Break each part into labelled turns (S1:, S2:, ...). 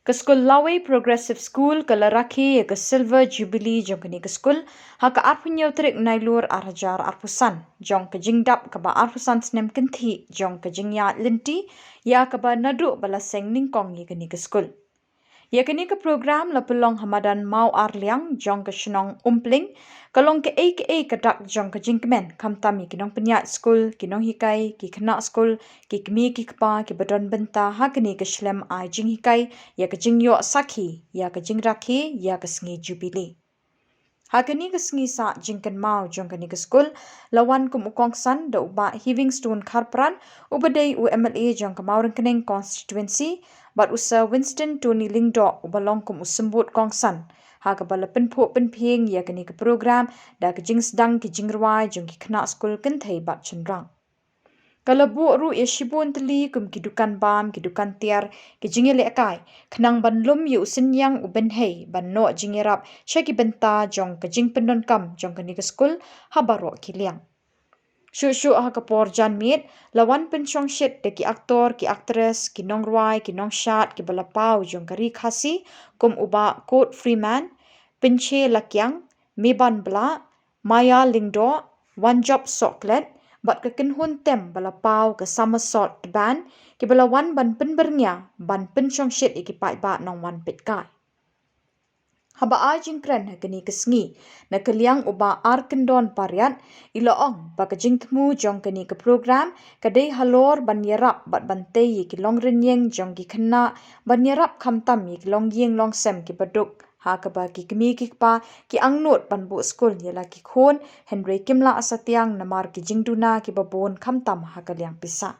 S1: Ke skul Lawei Progressive School ke Rakhe ke Silver Jubilee jong ke ni ke skul ha ke arpunyau trik nailur arhajar arpusan jong ke jingdap ke ba arpusan snem kenti jong ke jingya linti ya ke ba nadu bala seng ningkong ye ke ni ke skul. Ya kini ke program la pelong hamadan mau arliang jong ke Shillong umpling kalong ke kedak jong ke jingkemen kamtami kinong penyat skul kinong hikai ki kena skul ki kemi ki kpa ki badon benta ha kini ke shlem ai jing hikai ya ke jing yo sakhi ya ke jing rakhe ya ke Sngi Jubilee. Hakini ke Sngi sa jingken mau jong kini ke skul lawan kum ukong san da uba Livingstone Kharpran ubadai UMLA jong ke Maurang Keneng constituency bat usa Winston Tony Lingdo ubalong kum usembut kong san ha ke bala penpo penping ya kini ke program da ke jing sedang ke Nongrwai jong ki kena skul kentai bat cendrang. Kalau buat ru ya shibun teli kum kidukan bam kidukan tiar ke jingi lekai kenang ban lum yu senyang uben hei ban no jingi rap syaki benta jong ke jing pendon kam jong ke ni ke skul habaro kiliang. Shu ha ke porjan mit lawan pensyong shit de ki aktor ki aktris ki Nongrwai ki nongshat ki balapau jong ke Khasi kum uba Code Freeman penche lakyang meban bla Maya Lingdo one job soklet bat ke kenhun tem bala pau ke Somersault ban ki bala wan ban penbernya ban pensyong shit iki pai ba nong wan pit kai. Haba ai jingkren ha kini ke Sngi na keliang uba ar kendon pariat ilaong ba ke jingtmu jong kini ke program kadai halor ban yerap bat bantai ki long renyeng jong ki kena ban yerap kamtam ki long yeng long sem ki baduk ha ke ba ki kemi ki pa ki angnut ban bu skul yela ki khon Henry Kimla asatiang namar ki jingduna ki babon kamtam ha kaliang pisa.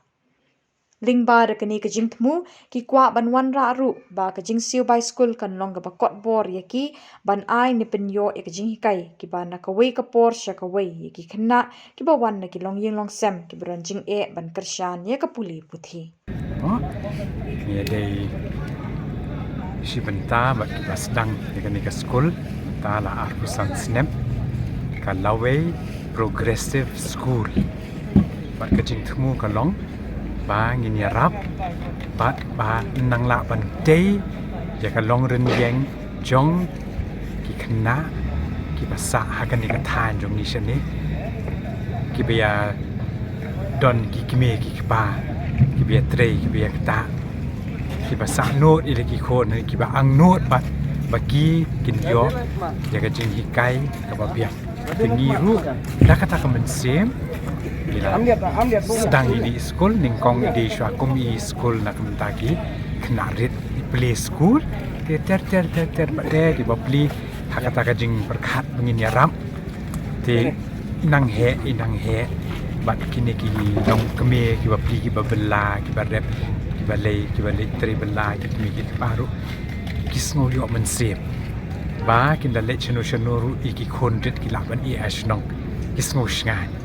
S1: Lingba de kini ke jingtmu ki kwa ban wan ra ru ba ke jing siu bai skul kan long ba Khuborjylla ye ki ban ai ni penyo e ke jing hikai ki ba na ka wei ka por sha ka wei ye ki kena ki ba wan na ki long yeng long sem ki bran jing e ban kershan ye ka puli puthi.
S2: Ni dei si benta ba ki sedang ye ke skul ta la arpusan snem ka Lawei Progressive School ba ke jingtmu ka long ba ngin yarap ba nang la ban day ya ka long ren yang jong ki khna ki ba sa ha kan ni ka than jong ni shani ki ba don ki kime ki ba ki ba tre ki ba ta ki ba sa not ile ki khon ki ba ang not ba ki kin yo ya ka jing hikai ka ba bia tingi ru da kata ka men sem sedang ini school ningkong di syakum i school nak mentagi kena rit di play school ter pada di bapli hakata kajing berkat mengin yaram te nang he bat kini ki dong keme ki bapli ki babela ki barep ki balai teri bela ki kemi ki baru kisno yo mensep ba kin dalet chenu iki khondit ki laban i asnong kisno shngan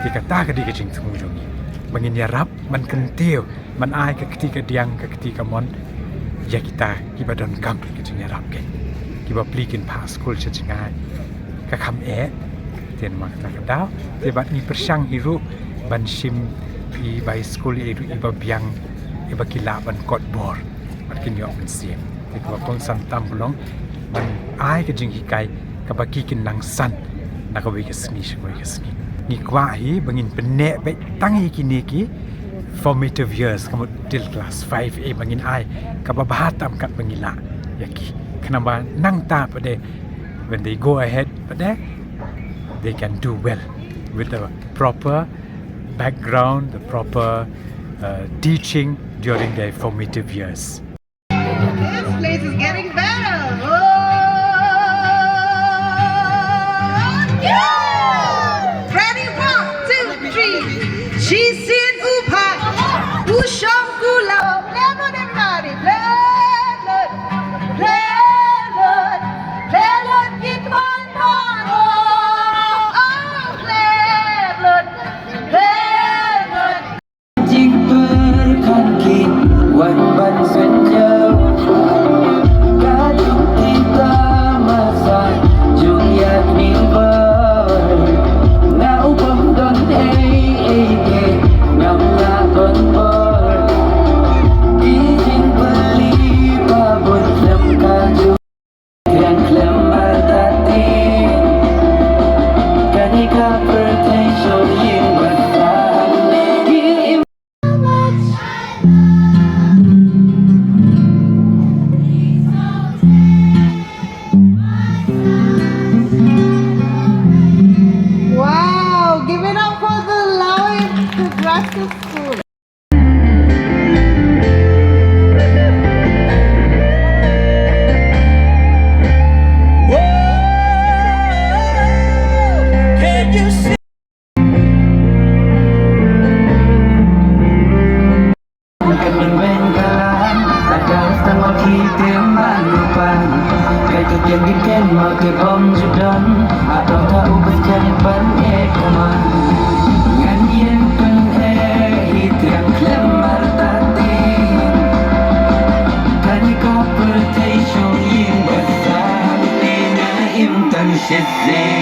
S2: dikata ke di jing temu jong mengin yarap man kentiu man ai ke ketika diang ke ketika mon ya kita kibadon kam ke jing yarap ke kiba plikin pa school chengai ka kham ten mak ta kadau te bat ni persang hiru ban sim i by school i ba biang i ba kila ban Khuborjylla bat kin yo ban sim te ko kon san tam bulong ban ai ke jing hikai ka ba ki kin nang san na ka wi ke sni shoi ke sni ni kwa hi bangin penek baik tangi kini ki formative years kamu till class 5A bangin ai ka babahatam kat bangila yaki kenapa nang ta pada when they go ahead pada they can do well with the proper background the proper teaching during their formative years.
S3: This place is getting better. She's in Upa, Usham Gula, Lemon and Mari, Lemon, get one more. Oh, Lemon.
S4: Chiếc bơ con kịt, quanh bắn duyên nhau. yang giken make bom judan atau tak ubah kaliban ekaman nganyen pen hit yang klemar tati tani ka pertai shong yin basal ina im tan shizze